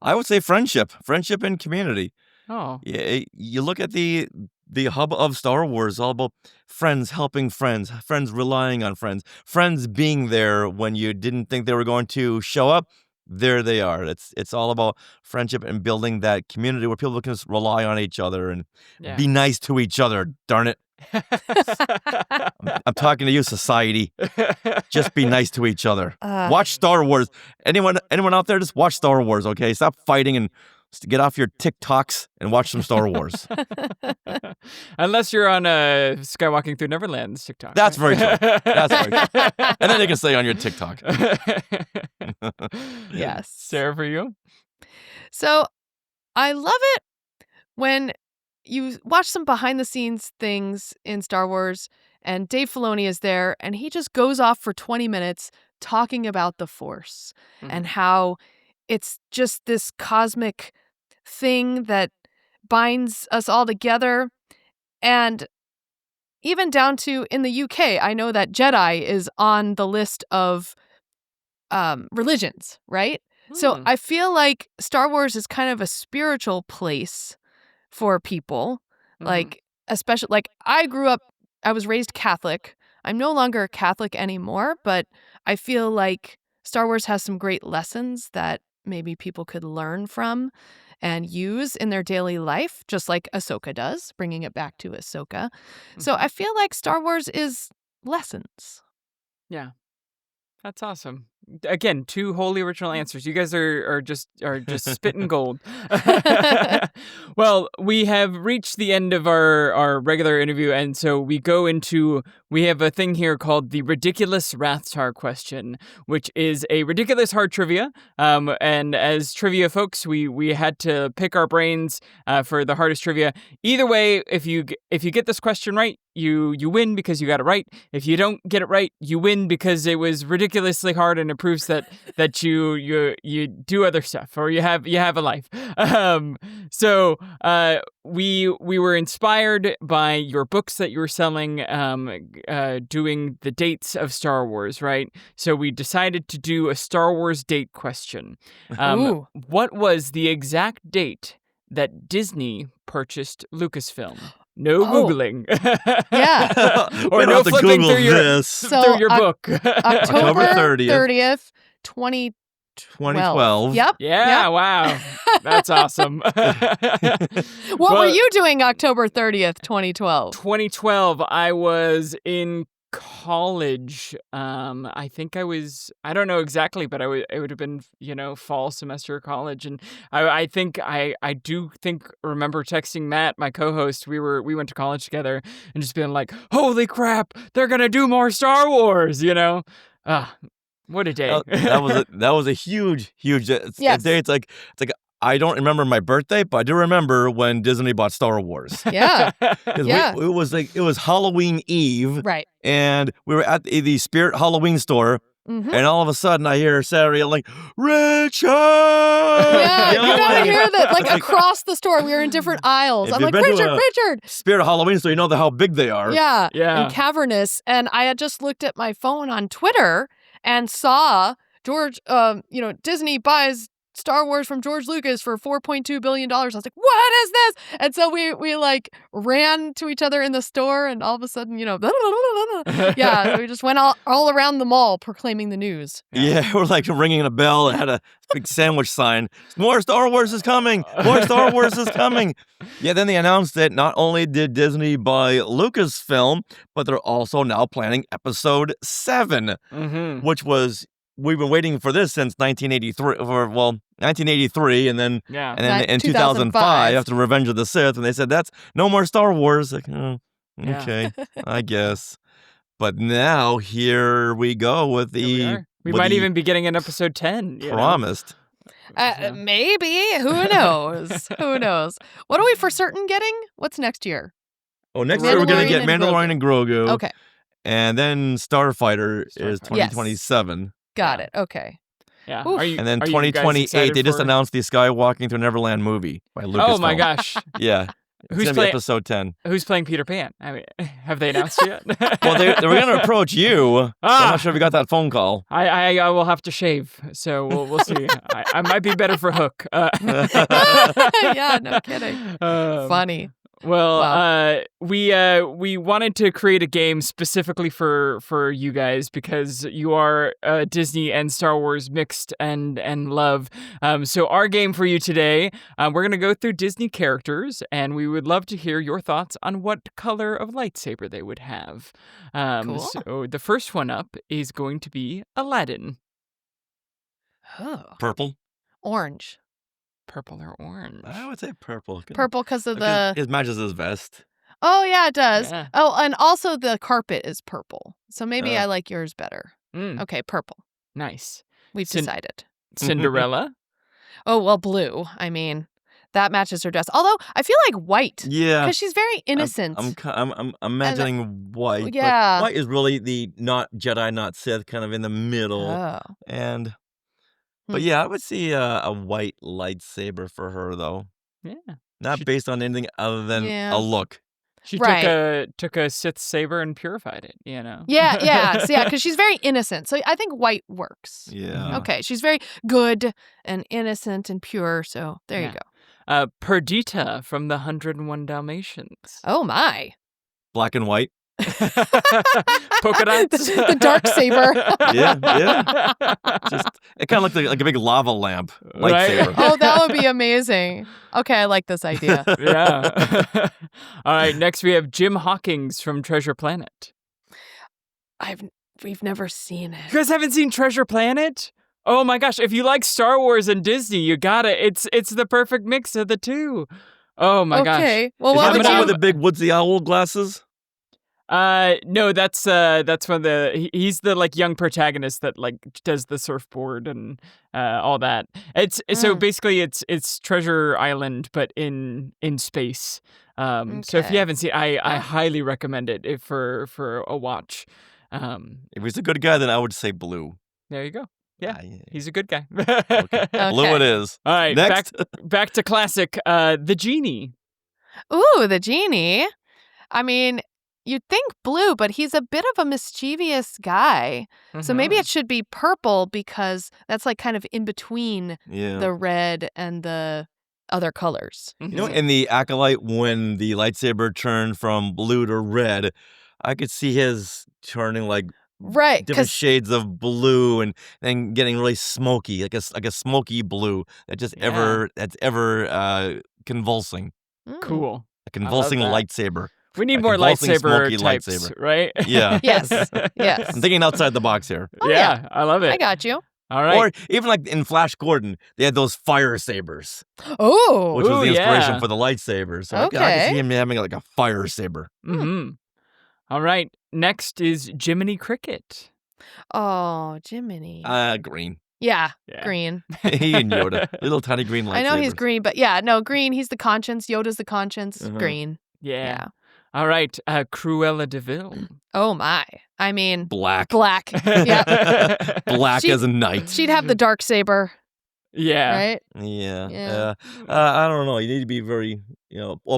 I would say friendship and community. Oh, yeah. You look at the hub of Star Wars, all about friends helping friends, friends relying on friends, friends being there when you didn't think they were going to show up. There they are. It's all about friendship and building that community where people can just rely on each other and be nice to each other. Darn it. I'm talking to you, society. Just be nice to each other. Watch Star Wars. Anyone out there, just watch Star Wars, okay? Stop fighting and get off your TikToks and watch some Star Wars. Unless you're on Skywalking Through Neverland's TikTok. That's very true. That's very true. And then you can stay on your TikTok. Yes. Sarah, for you? So I love it when you watch some behind the scenes things in Star Wars and Dave Filoni is there and he just goes off for 20 minutes talking about the Force and how it's just this cosmic thing that binds us all together. And even down to in the UK, I know that Jedi is on the list of religions, right? So I feel like Star Wars is kind of a spiritual place for people. Like, especially, like, I was raised Catholic. I'm no longer a Catholic anymore, but I feel like Star Wars has some great lessons that maybe people could learn from and use in their daily life, just like Ahsoka does, bringing it back to Ahsoka. So I feel like Star Wars is lessons. Yeah, that's awesome. Again, two wholly original answers. You guys are just spitting gold. Well, we have reached the end of our regular interview, and so we have a thing here called the Ridiculous Wrathtar question, which is a ridiculous hard trivia. And as trivia folks, we had to pick our brains for the hardest trivia. Either way, if you get this question right, you win because you got it right. If you don't get it right, you win because it was ridiculously hard and it proves that you do other stuff or you have a life. So we were inspired by your books that you were selling, doing the dates of Star Wars, right? So we decided to do a Star Wars date question. What was the exact date that Disney purchased Lucasfilm? No Googling. Yeah. Or no flipping through your book. October 30th, 2012. Yep. Yeah, yep. Wow. That's awesome. What were you doing October 30th, 2012? 2012, I was in college. I think I don't know exactly, but it would have been, fall semester of college. And I think I remember texting Matt, my co-host, we went to college together, and just being like, holy crap, they're going to do more Star Wars, what a day. That was a huge Yes. day. It's like I don't remember my birthday, but I do remember when Disney bought Star Wars. Yeah. 'Cause Yeah. it was Halloween Eve, Right. and we were at the Spirit Halloween store, Mm-hmm. and all of a sudden I hear Sarah yelling, Richard! Yeah, You know, you gotta like- hear that, like across the store. We were in different aisles. If I'm you've like, been to Richard. Spirit Halloween, so you know how big they are. Yeah. Yeah. And cavernous. And I had just looked at my phone on Twitter and saw George, Disney buys Star Wars from George Lucas for $4.2 billion. I was like, what is this? And so we like ran to each other in the store, and all of a sudden, yeah, so we just went all around the mall proclaiming the news. Yeah, we're like ringing a bell and had a big sandwich sign. More Star Wars is coming! More Star Wars is coming! Yeah, then they announced that not only did Disney buy Lucasfilm, but they're also now planning Episode 7, Mm-hmm. which was, we've been waiting for this since 1983, and then Yeah. and then in 2005 2005 after Revenge of the Sith, and they said that's no more Star Wars. Like, oh, Yeah. okay, I guess. But now here we go with Here we the are. We with might the even be getting an episode 10. promised. Yeah. Maybe. Who knows? Who knows? What are we for certain getting? What's next year? Oh, next year we're gonna get Mandalorian and Mandalorian and Grogu. Okay. And then Starfighter is Starfighter. Yes. 2027. Got Yeah. it. Okay. Yeah. Oof. And then are you guys 2028, excited they just for- announced the Skywalking Through Neverland movie by Lucasfilm. Oh my gosh. Yeah. It's Who's gonna be playing? episode 10. Who's playing Peter Pan? I mean, have they announced it yet? Well, they were going to approach you. I'm Ah. not sure if you got that phone call. I will have to shave, so we'll see. I might be better for Hook. Yeah, no kidding. Funny. Well, Wow. we wanted to create a game specifically for you guys because you are Disney and Star Wars mixed and love. So our game for you today, we're gonna go through Disney characters, and we would love to hear your thoughts on what color of lightsaber they would have. Cool. So the first one up is going to be Aladdin, Oh. Purple? Orange. purple or orange. I would say purple. Purple because of Because the. it matches his vest. Oh, yeah, it does. Yeah. Oh, and also the carpet is purple. So maybe Oh. I like yours better. Mm, Okay, purple. nice. We've Cin- decided. Cinderella. Oh, well, blue. I mean, that matches her dress. Although I feel like white Yeah. because she's very innocent. I'm imagining white. yeah. But white is really the not Jedi, not Sith, kind of in the middle. Oh. And, Hmm. but yeah, I would see a white lightsaber for her, though. Yeah. Not She- based on anything other than Yeah. a look. She Right. took a Sith saber and purified it, you know. Yeah. So, yeah, because she's very innocent. So I think white works. Yeah. Okay, she's very good and innocent and pure. So there Yeah. you go. Perdita from the 101 Dalmatians. Oh my. Black and white. Polka dots. The dark saber. Yeah. Just it kind of looked like a big lava lamp Right? lightsaber. Oh, that would be amazing. Okay, I like this idea. Yeah. All right, next we have Jim Hawkins from Treasure Planet. We've never seen You it. guys haven't seen Treasure Planet? Oh my gosh, if you like Star Wars and Disney, you got it. It's the perfect mix of the two. Oh my gosh. Okay. Well, Is what that the would one you? with the big woodsy owl glasses? No, that's one of he's the like young protagonist that like does the surfboard and all that. So basically it's Treasure Island but in space. So if Okay. you haven't seen, I highly recommend it for a watch. If he's a good guy, then I would say blue. There you go. Yeah, Ah, he's a good guy. Okay. Blue it is. All right, Next. back to classic. The genie. Ooh, the genie. I mean, you'd think blue, but he's a bit of a mischievous guy. So maybe Mhm. it should be purple because that's like kind of in between Yeah. the red and the other colors. You know, in the Acolyte, when the lightsaber turned from blue to red, I could see his turning like Right. different Because shades of blue and then getting really smoky, like a smoky blue that just Yeah. ever convulsing, Cool. a convulsing that. lightsaber. We need A more convulsing, lightsaber smoky types, lightsaber. right? Yeah. Yes. Yes. I'm thinking outside the box here. Oh, yeah, I love it. I got you. All right. Or even like in Flash Gordon, they had those fire sabers, Oh. which was the Ooh, inspiration yeah. for the lightsaber. So I Okay. can see him having like a fire saber. Mm-hmm. All right. Next is Jiminy Cricket. Oh, Jiminy. Green. Yeah, Yeah. green. He and Yoda, little tiny green lightsabers. I know he's green, but yeah, no, green. He's the conscience. Yoda's the conscience. Uh-huh. Green. Yeah. Yeah. All right. Cruella de Vil. Oh my. I mean, Black. black. Yeah. Black She- as a knight. She'd have the dark saber, Yeah. right? Yeah. Yeah. I don't know. You need to be very,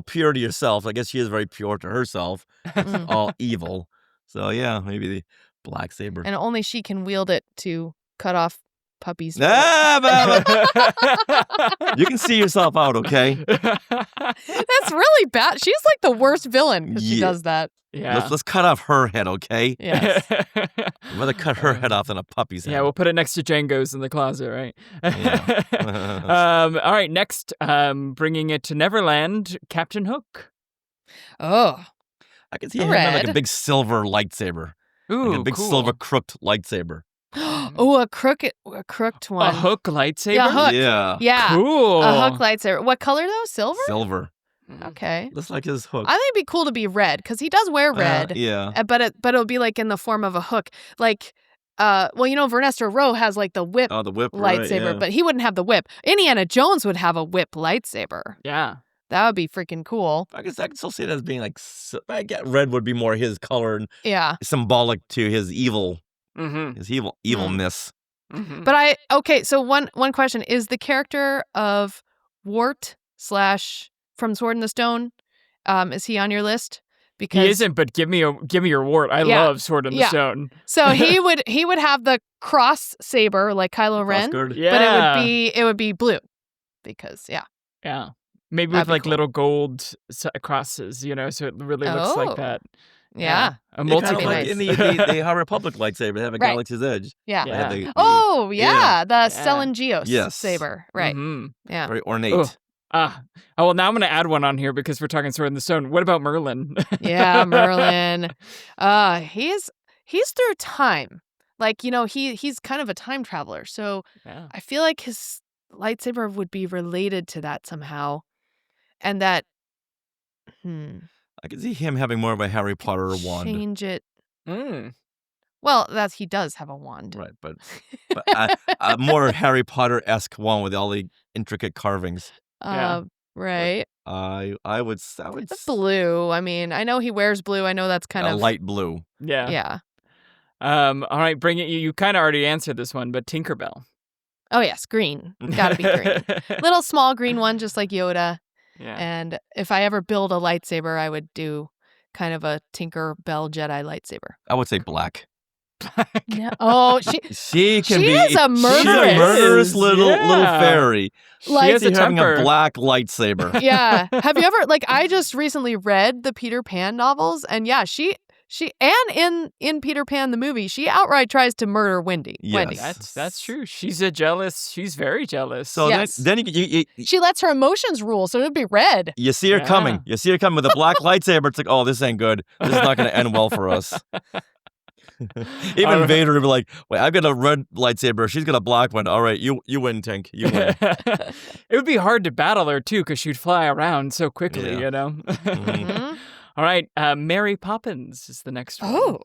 pure to yourself. I guess she is very pure to herself. Mm. All evil. So yeah, maybe the black saber. And only she can wield it to cut off puppies. You can see yourself out, okay? That's really bad. She's like the worst villain because she Yeah. does that. yeah. Let's cut off her head, okay? Yes. I'd rather cut her head off than a puppy's head. Yeah, we'll put it next to Django's in the closet, right? Yeah. All right, next, bringing it to Neverland, Captain Hook. Oh. I can see him having like a Red. big silver lightsaber. Ooh, Like a big cool. silver crooked lightsaber. Oh, a crooked one. A hook lightsaber? Yeah, hook. Yeah. Yeah. Cool. A hook lightsaber. What color though? Silver? Silver. Okay. Looks like his hook. I think it'd be cool to be red because he does wear red. Yeah. But it'll be like in the form of a hook. Like, Vernestra Rowe has like the whip Oh, the whip. right, lightsaber, yeah. but he wouldn't have the whip. Indiana Jones would have a whip lightsaber. Yeah. That would be freaking cool. I guess I can still see it as being like. I get red would be more his color and Yeah. symbolic to his evil, Mm-hmm. his evilness. Mm-hmm. But so one question is the character of Wart / from Sword in the Stone, is he on your list? Because He isn't, but give me your wart. I Yeah. love Sword in the Yeah. Stone. so he would have the cross saber like Kylo Ren, Crossguard. Yeah. but it would be blue because Yeah. Maybe That'd with be like cool. little gold crosses, so it really looks like Oh. that. yeah. A They kinda be like multicolored. in the High Republic lightsaber, they have a Right. Galaxy's Edge. Yeah. They have the- Oh yeah, the Yeah. Stellan Geos Yes. saber, right? Mhm. Yeah. very ornate. Ugh. Oh, well, now I'm going to add one on here because we're talking Sword in the Stone. What about Merlin? Yeah, Merlin. He's through time. Like, he's kind of a time traveler. So Yeah. I feel like his lightsaber would be related to that somehow. And that I can see him having more of a Harry Potter wand. change it. Mm. Well, he does have a wand. Right, but a more Harry Potter-esque one with all the intricate carvings. Yeah. Right. I would It's blue. I mean, I know he wears blue. I know that's kind a of light blue. Yeah. Yeah. All right, bring it. You kind of already answered this one, but Tinkerbell. Oh yes, green. Gotta be green. Little small green one, just like Yoda. Yeah. And if I ever build a lightsaber, I would do kind of a Tinkerbell Jedi lightsaber. I would say black. Yeah. Oh, She can She be. is a She's a murderess. murderous little Yeah. fairy. Like- has a She's having a temper. black lightsaber. yeah. Have you ever I just recently read the Peter Pan novels, and yeah, she and in Peter Pan the movie, she outright tries to murder Wendy. Yes. Wendy. That's true. She's very jealous. So Yes. then you She lets her emotions rule, so it'd be red. you see her Yeah. coming. You see her coming with a black lightsaber. It's like, oh, this ain't good. This is not going to end well for us. Even All right. Vader would be like, wait, I've got a red lightsaber. She's got a black one. All right, you win, Tink. You win. It would be hard to battle her too, because she'd fly around so quickly. Yeah. Mhm. All right, Mary Poppins is the next one. Oh.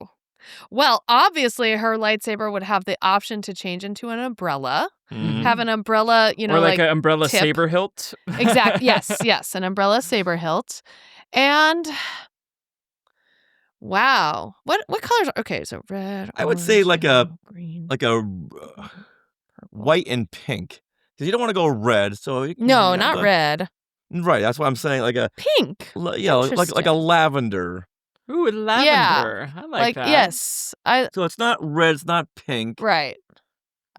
Well, obviously her lightsaber would have the option to change into an umbrella. Mhm. Have an umbrella, or like an umbrella tip. saber hilt. Exact. Yes, an umbrella saber hilt. And wow. What colors are okay, so red. I would say orange, like a- yellow, green. Like a white and pink. Because you don't want to go red. So you can No, have not the- red. Right, that's what I'm saying. Like a Pink. like a Interesting. lavender. Ooh, lavender. I like that. yes. So it's not red. It's not pink. Right.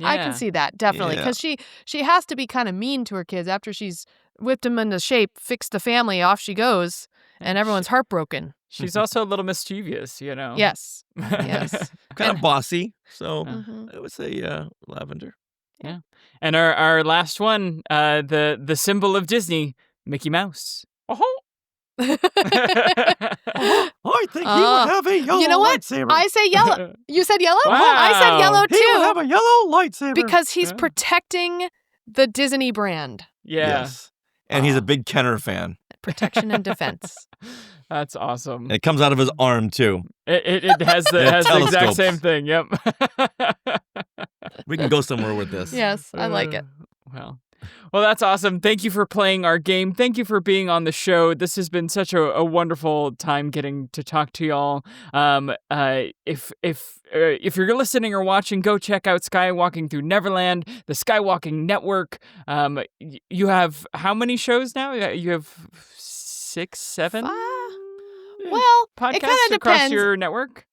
I Yeah. can see that definitely Yeah. because she has to be kind of mean to her kids after she's whipped them into shape, fixed the family, off she goes, and everyone's heartbroken. She's also a little mischievous, you know. Yes. Yes. Kind of bossy. So Mhm. I would say lavender. And our last one, the symbol of Disney, Mickey Mouse. Oh, I think he would have a yellow You know what? lightsaber. I say yellow. You said yellow? Wow. I said yellow He would have too. a yellow lightsaber. Because he's Yeah. protecting the Disney brand. Yeah. Yes. And he's a big Kenner fan. Protection and defense. That's awesome. And it comes out of his arm, too. It has the Yeah, has the exact telescopes. same thing. Yep. We can go somewhere with this. Yes, I like it. Well, that's awesome. Thank you for playing our game. Thank you for being on the show. This has been such a wonderful time getting to talk to y'all. If you're listening or watching, go check out Skywalking Through Neverland, the Skywalking Network. You have how many shows now? You have 6, 7 Well, it kind podcasts of across depends. your network.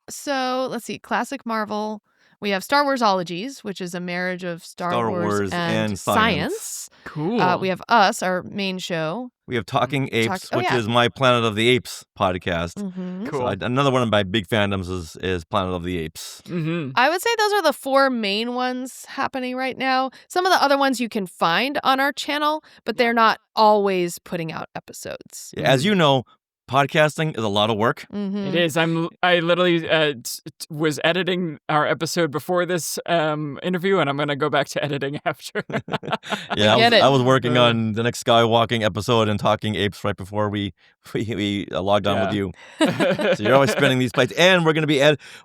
So let's see. Classic Marvel. We have Star Warsologies, which is a marriage of Star Wars and science. Cool. We have us, our main show. We have Talking Apes, oh, which yeah. is my Planet of the Apes podcast. Mm-hmm. Cool. So another one of my big fandoms is Planet of the Apes. Mm-hmm. I would say those are the 4 main ones happening right now. Some of the other ones you can find on our channel, but they're not always putting out episodes. Yeah, as you know, podcasting is a lot of work. Mm-hmm. It is. I literally was editing our episode before this interview, and I'm going to go back to editing after. Yeah, get it. I was working on the next Skywalking episode and Talking Apes right before we logged on with you. So you're always spinning these plates. And we're going to be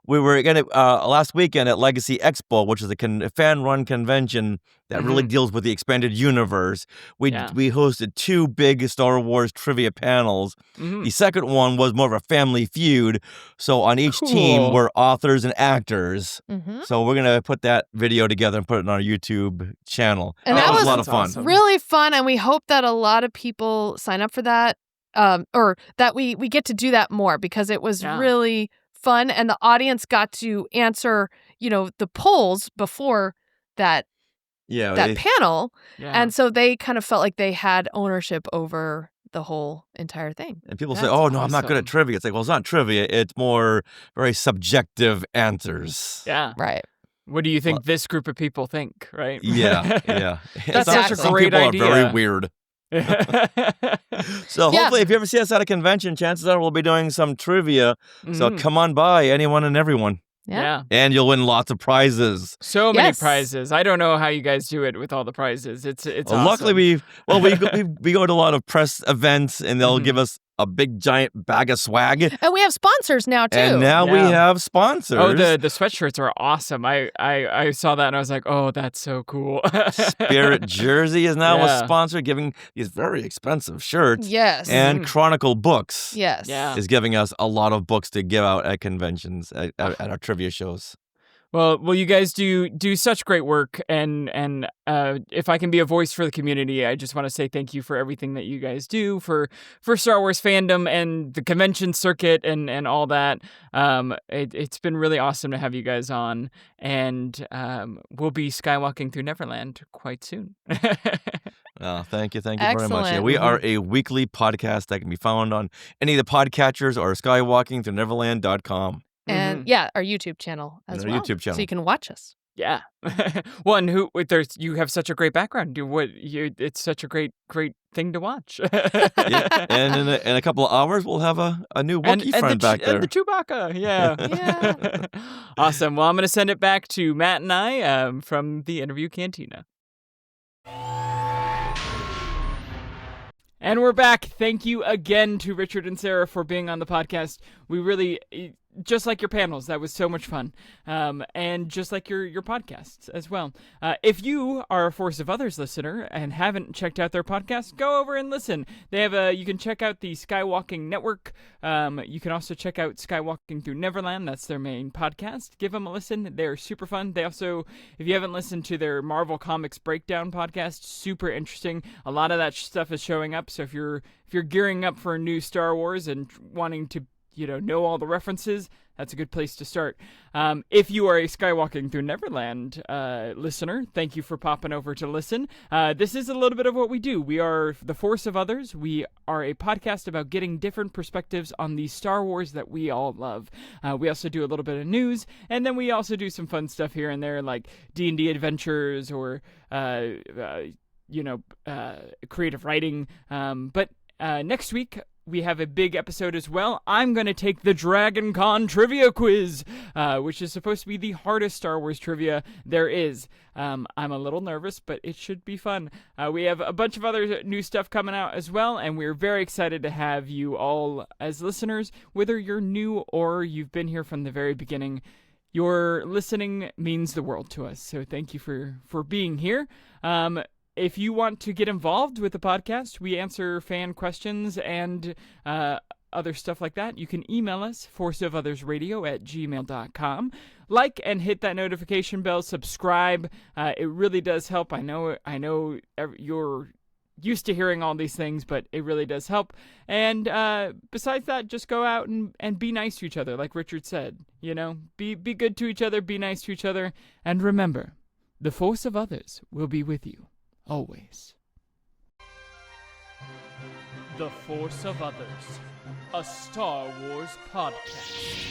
last weekend at Legacy Expo, which is a fan-run convention that really deals with the expanded universe. We hosted 2 big Star Wars trivia panels. Mhm. The second one was more of a family feud. So on each team were authors and actors. Mm-hmm. So we're going to put that video together and put it on our YouTube channel. And that was was a lot of fun. awesome. Really fun, and we hope that a lot of people sign up for that, or that we get to do that more, because it was really fun, and the audience got to answer, the polls before that panel, and so they kind of felt like they had ownership over the whole entire thing. And people say, That's "Oh no, I'm not good at awesome. trivia." It's like, well, it's not trivia. It's more very subjective answers. Yeah. Right. What do you think this group of people think, right? Yeah. That's such a Some great people idea. are very weird. So Yeah. hopefully, if you ever see us at a convention, chances are we'll be doing some trivia. So Mhm. come on by, anyone and everyone, Yeah. and you'll win lots of prizes. So many Yes. prizes. I don't know how you guys do it with all the prizes. It's Well, awesome. luckily, we go to a lot of press events, and they'll give us a big giant bag of swag. And we have sponsors now too. And now we Yeah. have sponsors. Oh, the sweatshirts are awesome. I saw that and I was like, oh, that's so cool. Spirit Jersey is now Yeah. a sponsor, giving these very expensive shirts. Yes. And Chronicle Books yes. Yeah. is giving us a lot of books to give out at conventions, at our trivia shows. Well, you guys do such great work, and if I can be a voice for the community, I just want to say thank you for everything that you guys do for Star Wars fandom and the convention circuit and all that. It's been really awesome to have you guys on, and we'll be skywalking through Neverland quite soon. Oh, thank you very much. Yeah, Excellent. we are a weekly podcast that can be found on any of the podcatchers or skywalkingthrough-neverland.com. And our YouTube channel as And our well. YouTube channel. So you can watch us. Yeah. Well, and you have such a great background. It's such a great thing to watch. Yeah, and in a couple of hours, we'll have a new Wookiee friend back there. And the Chewbacca, yeah. Yeah. Awesome. Well, I'm going to send it back to Matt and I from the interview Cantina. And we're back. Thank you again to Richard and Sarah for being on the podcast. We really, just like your panels, that was so much fun. And just like your podcasts as well. If you are a Force of Others listener and haven't checked out their podcast, go over and listen. They have you can check out the Skywalking Network. You can also check out Skywalking Through Neverland. That's their main podcast. Give them a listen. They're super fun. They also, if you haven't listened to their Marvel Comics Breakdown podcast, super interesting. A lot of that stuff is showing up. So if you're gearing up for a new Star Wars and wanting to know all the references, that's a good place to start. If you are a Skywalking Through Neverland listener, thank you for popping over to listen. This is a little bit of what we do. We are the Force of Others. We are a podcast about getting different perspectives on the Star Wars that we all love. We also do a little bit of news, and then we also do some fun stuff here and there, like D&D adventures or creative writing. But next week, we have a big episode as well. I'm going to take the Dragon Con trivia quiz, which is supposed to be the hardest Star Wars trivia there is. I'm a little nervous, but it should be fun. We have a bunch of other new stuff coming out as well, and we're very excited to have you all as listeners, whether you're new or you've been here from the very beginning. Your listening means the world to us, so thank you for being here. If you want to get involved with the podcast, we answer fan questions and other stuff like that. You can email us, forceofothersradio@gmail.com. Like and hit that notification bell. Subscribe. It really does help. I know you're used to hearing all these things, but it really does help. And besides that, just go out and be nice to each other, like Richard said. Be good to each other, be nice to each other, and remember, the force of others will be with you, always. The Force of Others, a Star Wars podcast.